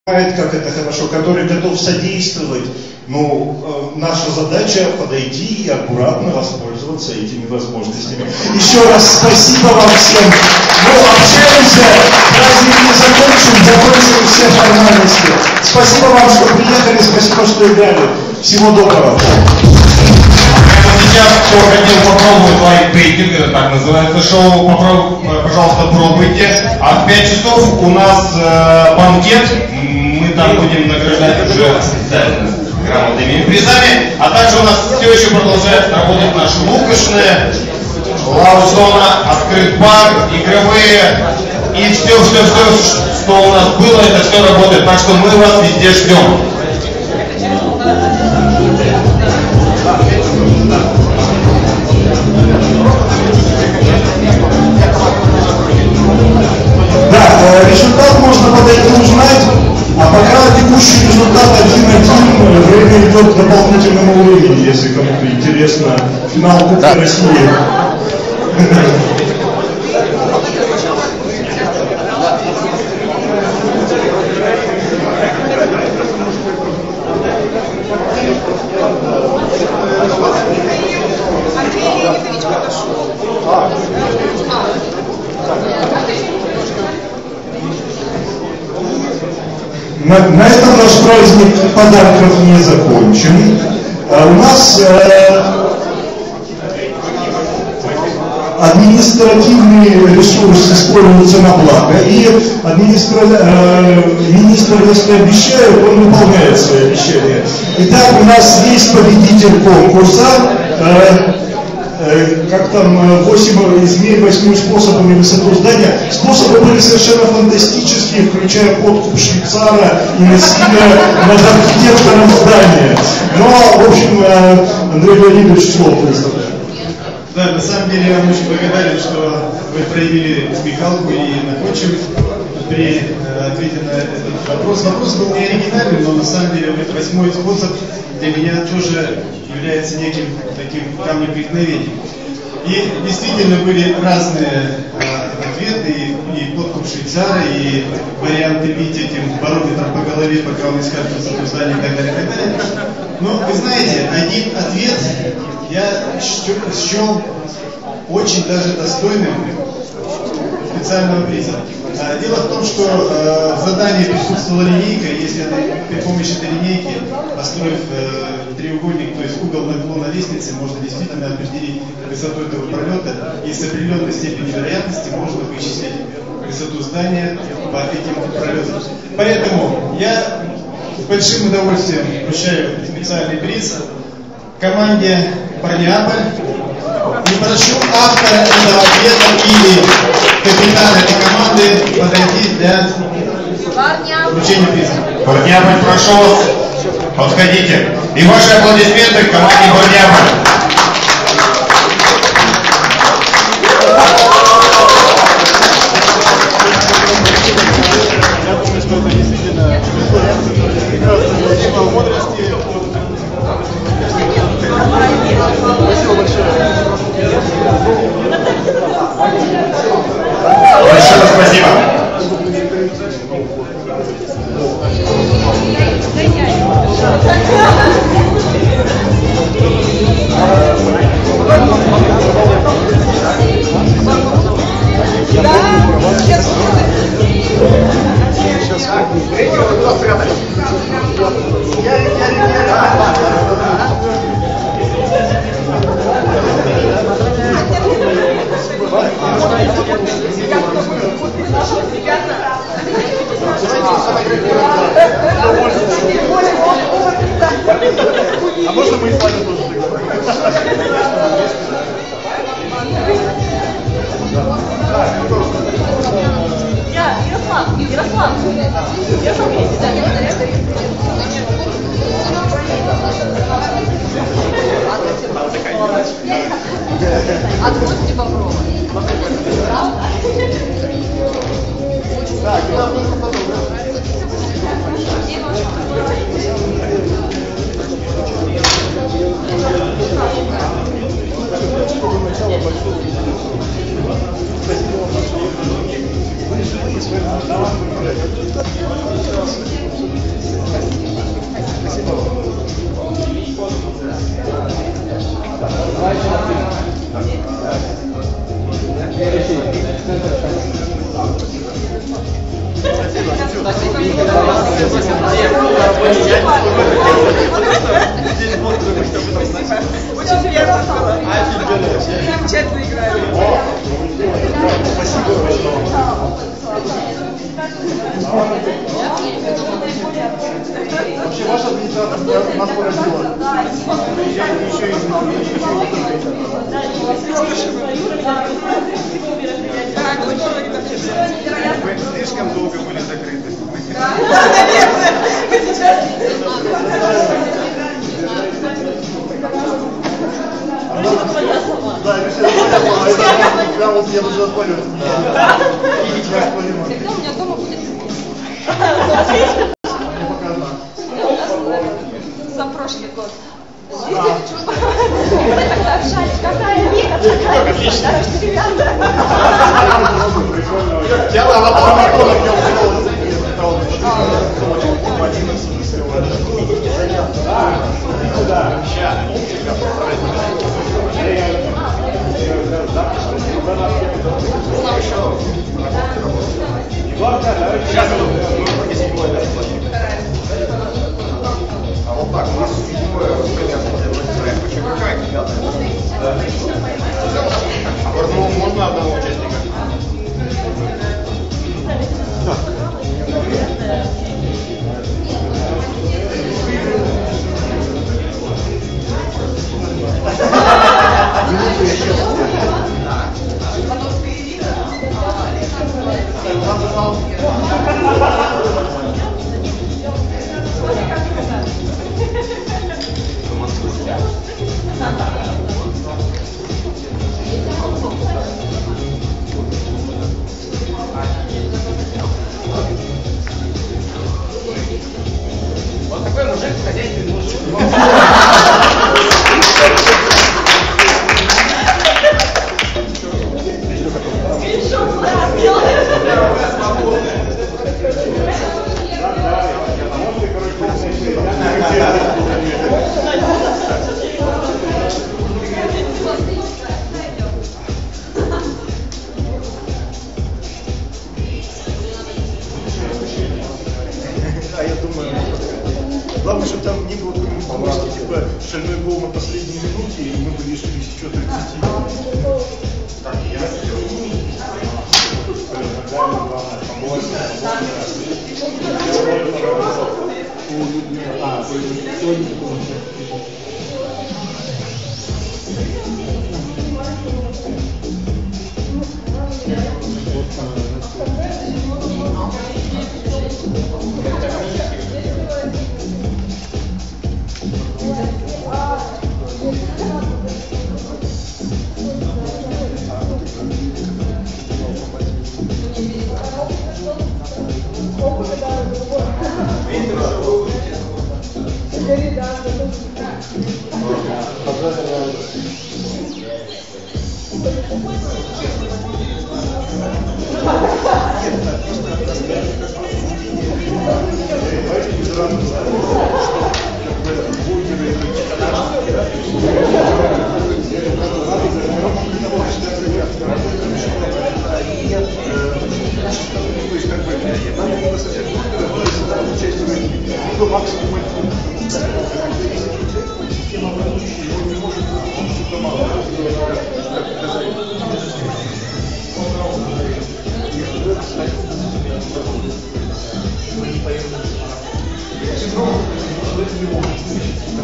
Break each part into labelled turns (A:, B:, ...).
A: как это хорошо, который готов содействовать. Но наша задача подойти и аккуратно воспользоваться этими возможностями. Еще раз спасибо вам всем. Ну, общаемся, праздник не закончим все формальности. Спасибо вам, что приехали, спасибо, что играли. Всего доброго.
B: Сейчас, кто хотел попробовать лайтпейнтинг, это так называется шоу, пожалуйста, пробуйте. А в 5 часов у нас банкет, мы там будем награждать уже специально грамотными призами. А также у нас все еще продолжает работать наши лукошные, лаузона, открыт бар, игровые и все, что у нас было, это все работает. Так что мы вас везде ждем.
A: Да, результат можно подойти узнать, а пока текущий результат 1-1, время идет к дополнительному времени, если кому-то интересно, финал Кубка России. На этом наш праздник подарков не закончен. У нас административный ресурс используется на благо, и министр, если обещает, он выполняет свои обещания. Итак, у нас есть победитель конкурса. Как там 8 измерь 8 способами высоту здания. Способы были совершенно фантастические, включая подкуп швейцара и насилие над архитектором здания. Но, в общем, Андрей Леонидович слово предоставляет.
C: Да, на самом деле я вам очень благодарен, что вы проявили смекалку и находчивость при ответе на этот вопрос. Вопрос был не оригинальный, но на самом деле 8-й способ для меня тоже является неким таким камнем преткновения. И действительно были разные ответы, и подкуп швейцара, и варианты бить этим барометром по голове, пока он искает высоту здания и так далее, и так далее. Но вы знаете, один ответ я счел очень даже достойным специального приза. Дело в том, что в задании присутствовала линейка, если при помощи этой линейки, построив треугольник, то есть угол наклона лестницы, можно действительно определить высоту этого пролета, и с определенной степенью вероятности можно вычислить высоту здания по этим пролетам. Поэтому я с большим удовольствием вручаю специальный приз команде «Парниаполь». И прошу автора этого ответа или капитана этой команды подойти для вручения приза.
B: Парниаполь, прошу вас, подходите. И ваши аплодисменты команде Парниаполь.
C: Я думаю, что это действительно прекрасный возрасте. Спасибо большое.
B: Большое спасибо.
C: А можно мы с вами тоже
D: Ярослав, вместе, да, Откройте попробуй.
C: Спасибо вам большое.
D: Очень приятно было. Замечательно играли.
A: Спасибо большое. Вообще ваш администратор нас поразила.
C: Вы слишком долго были закрыты.
D: Да, наверное. Мы сейчас...
A: Да, решили, прям вот я уже отвалюсь.
D: Когда у меня дома будет? За прошлый год. Мы тогда общались, какая Вика, такая Вика, ребята.
A: Я на подготовке
C: Сейчас мы седьмое даже платим. А вот так, у нас седьмое распределение. Очень какая девятая. Ну, можно одного участника. Вот такой мужик хозяйственный мужик.
A: Да, я думаю, главное, чтобы там не было какой-нибудь типа шальной гол на последней минуте, и мы бы лишились еще 30. Так, я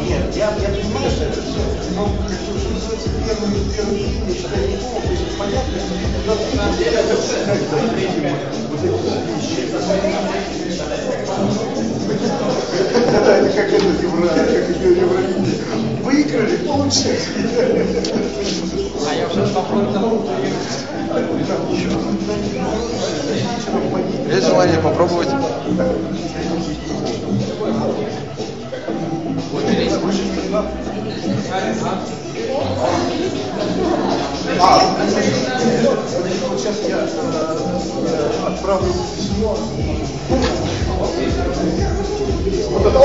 A: Нет, я понимаю, что это все, но, что называется, первый день, я считаю, не помню, то есть понятно, что на самом деле это все вот эти вещи. Да, это как это Евровидение. Выиграли, получили.
C: А я уже попробовал.
E: Есть желание попробовать?
A: Вот сейчас я отправлю письмо. Вот это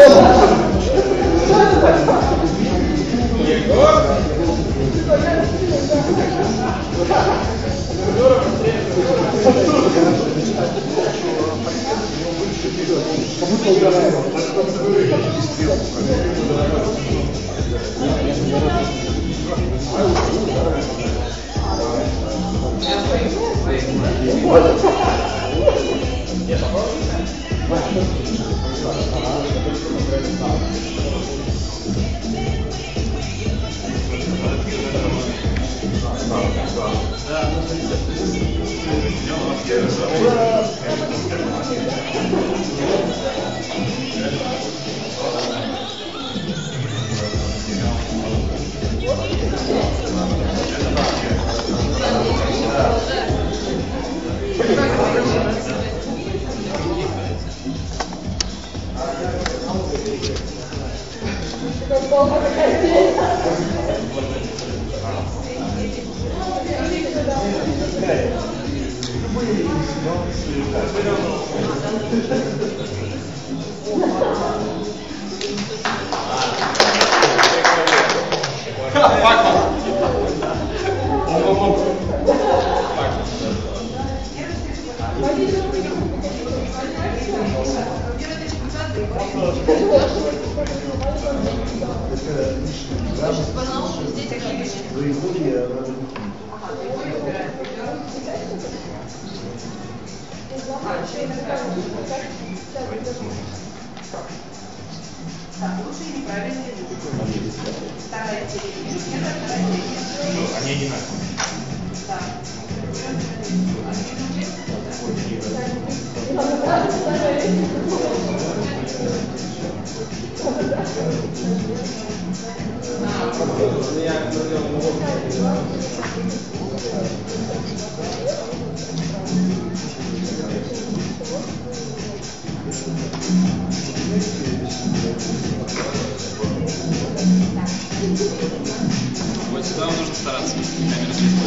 E: Вот сюда вам нужно стараться. Камера светит.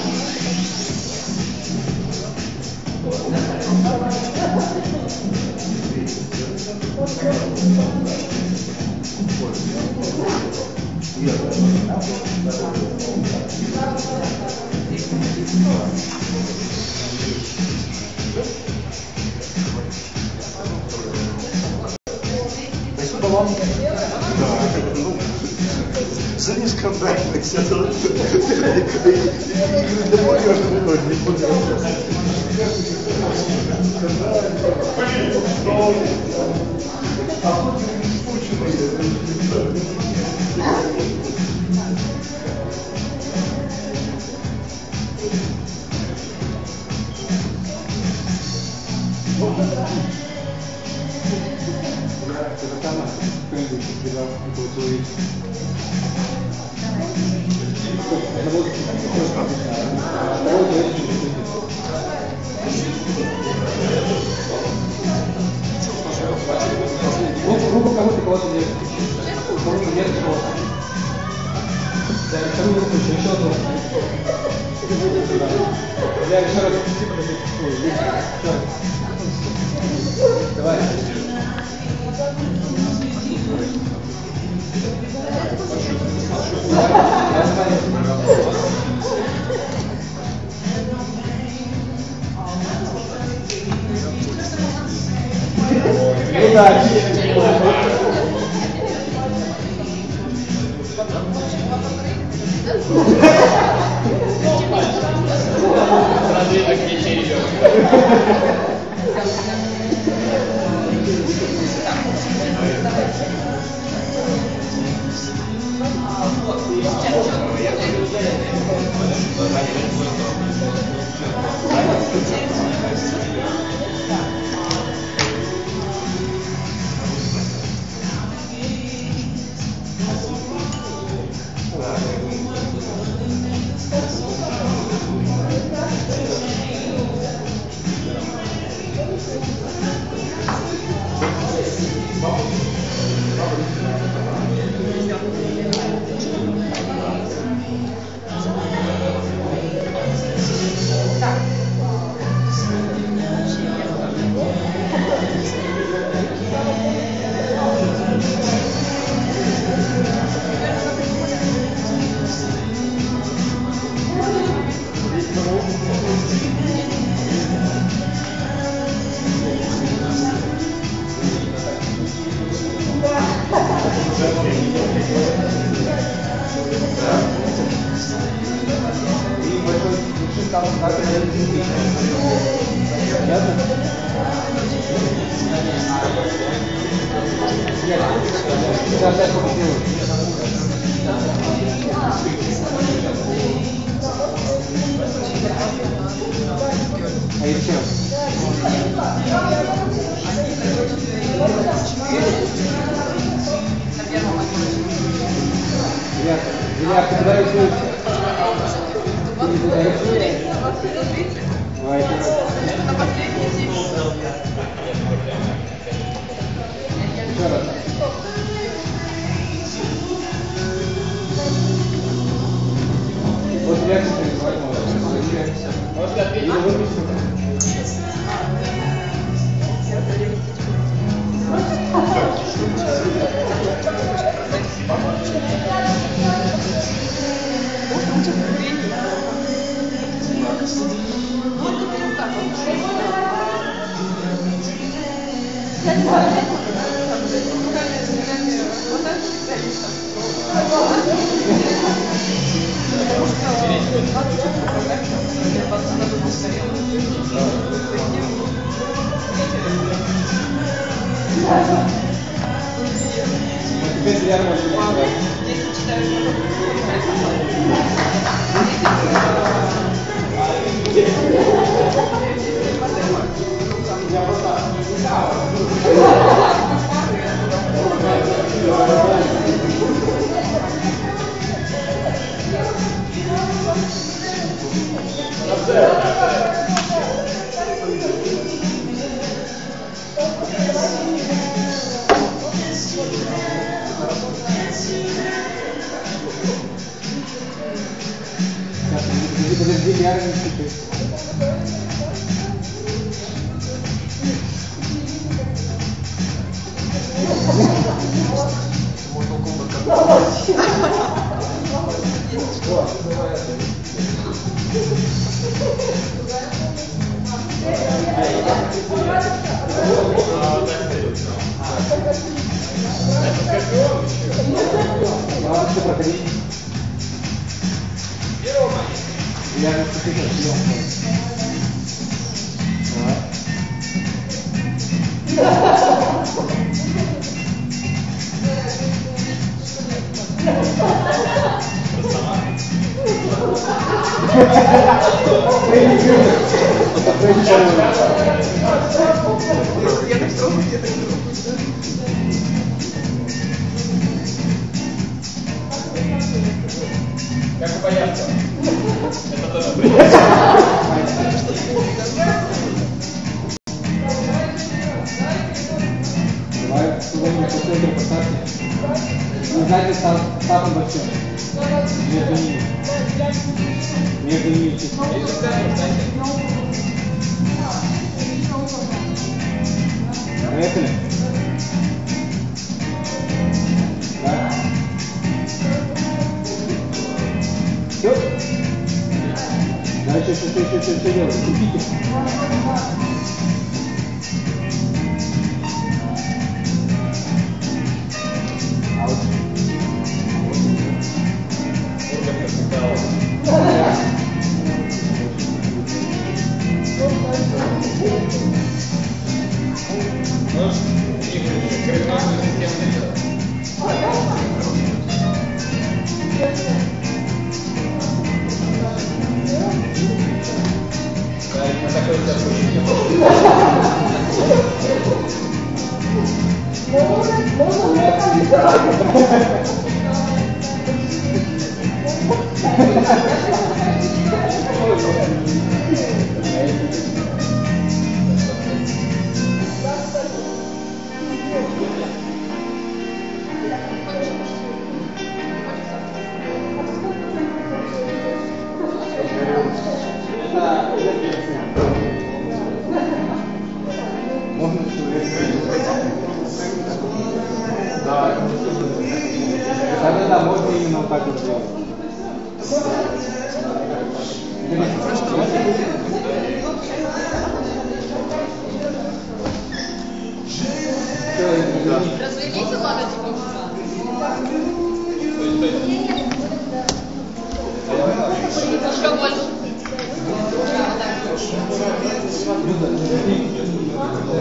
A: Спасибо вам. За нескандальность.
F: Группа кого-то нет. Кого-то нет кого-то. Да, вторую группу еще одну. Я еще раз давай. там как ясно? Сейчас я сделаю. А еще? Илья, ты куда рисуешься? Ты не туда рисуешься? Давай, еще раз. Еще раз. Вот Илья, кстати, рисовать можно. Можно ответить? Или выпустим? Теперь я могу. Подожди, я не читаю. Ладно, что проходить? Я не слышу,
E: Как бояться? Это тоже приятно.
F: Давай сегодня последний посадки. Вы знаете, самым большим. Между ними. Между ними чисто. Поехали. Да. Все? Дальше что делать? Купите. Да, можно именно вот так вот сделать.
D: Разверните ладонь. Еще больше.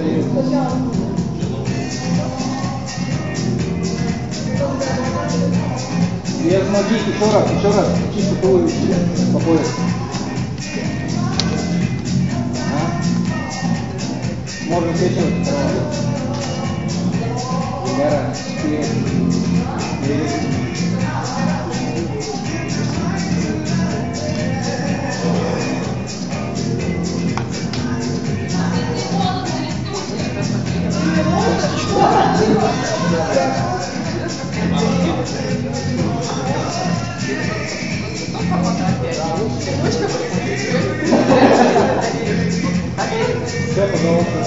F: батарею. Без ноги, еще раз, чисто туловище, по пояс. Можно скачивать второго. Гора, вперед. Все, пожалуйста.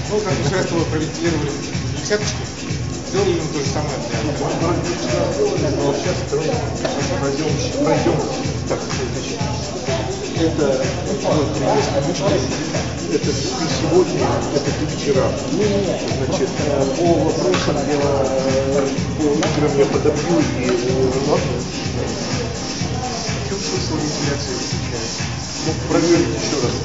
G: Ну, как мы сейчас провентилировали десяточки, сделали им то же самое. Сейчас пройдем. Так, значит, это ты сегодня, это ты вчера. Значит, по вопросам по играм я подобью и ладно. В чем смысл вентиляции выключается? Мог проверить еще раз.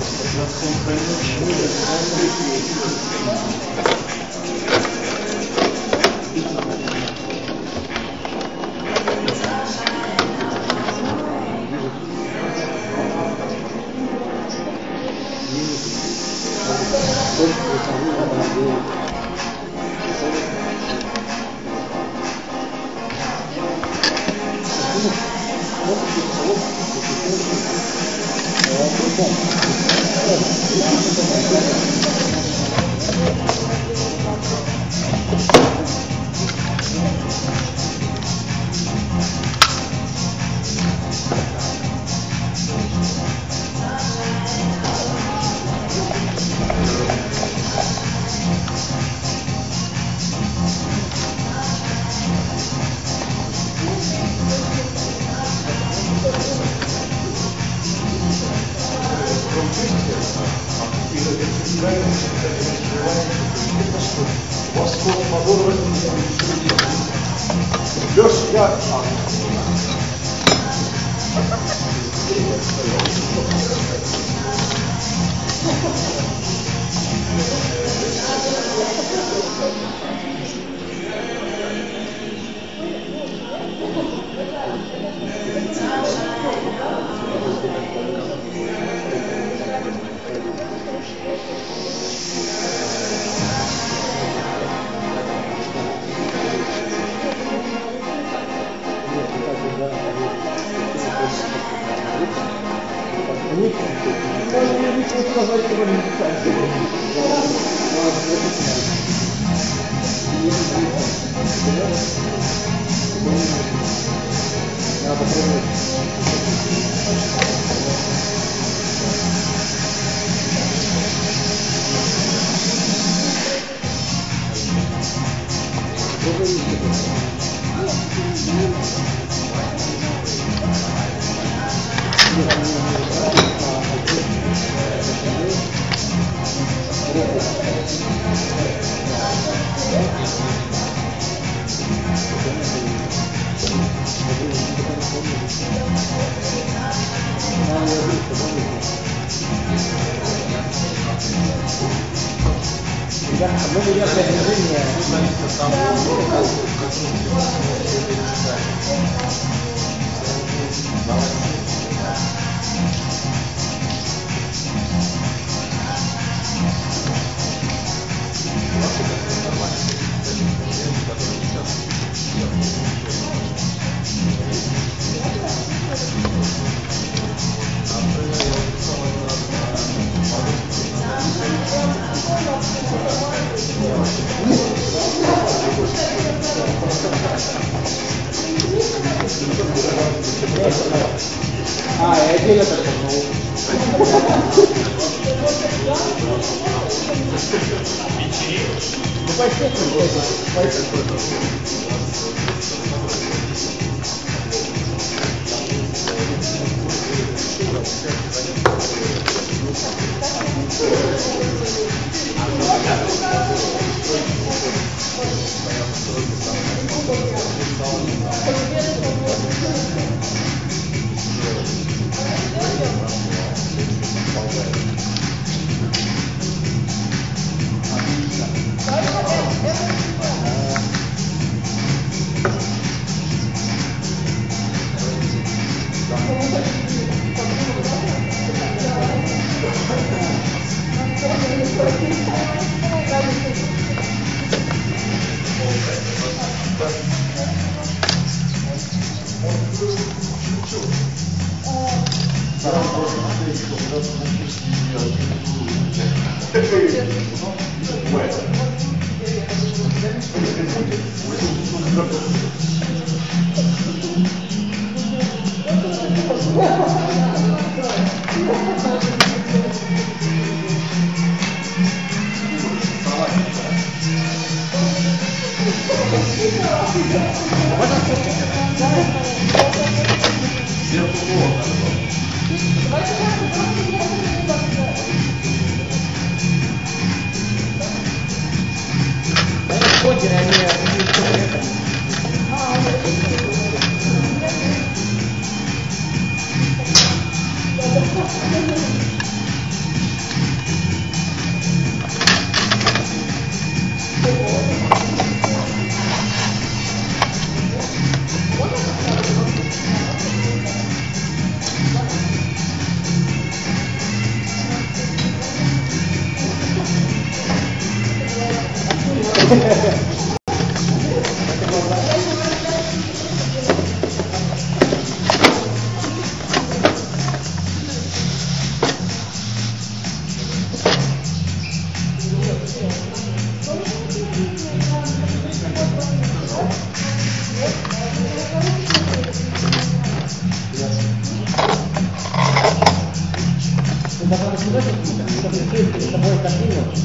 F: Ты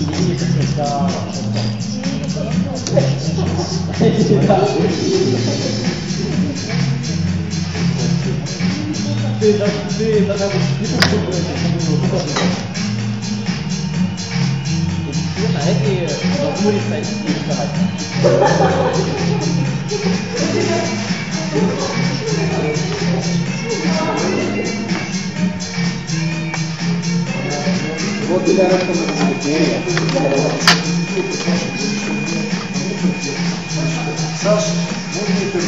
F: тогда не будешь а эти должны рисовать. Вот для рассмотрения.
G: Саш, можно это...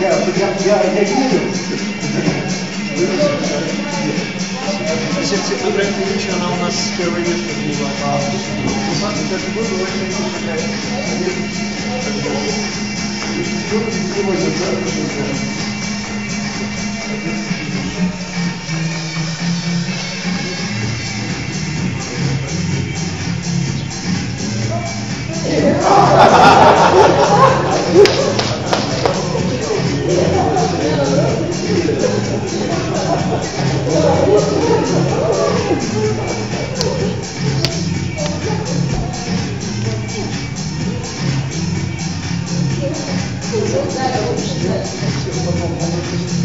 G: Я еду.
H: Игорь Ильич, она у нас первое место заняла.
G: Даже было очень такая...
F: Thank you.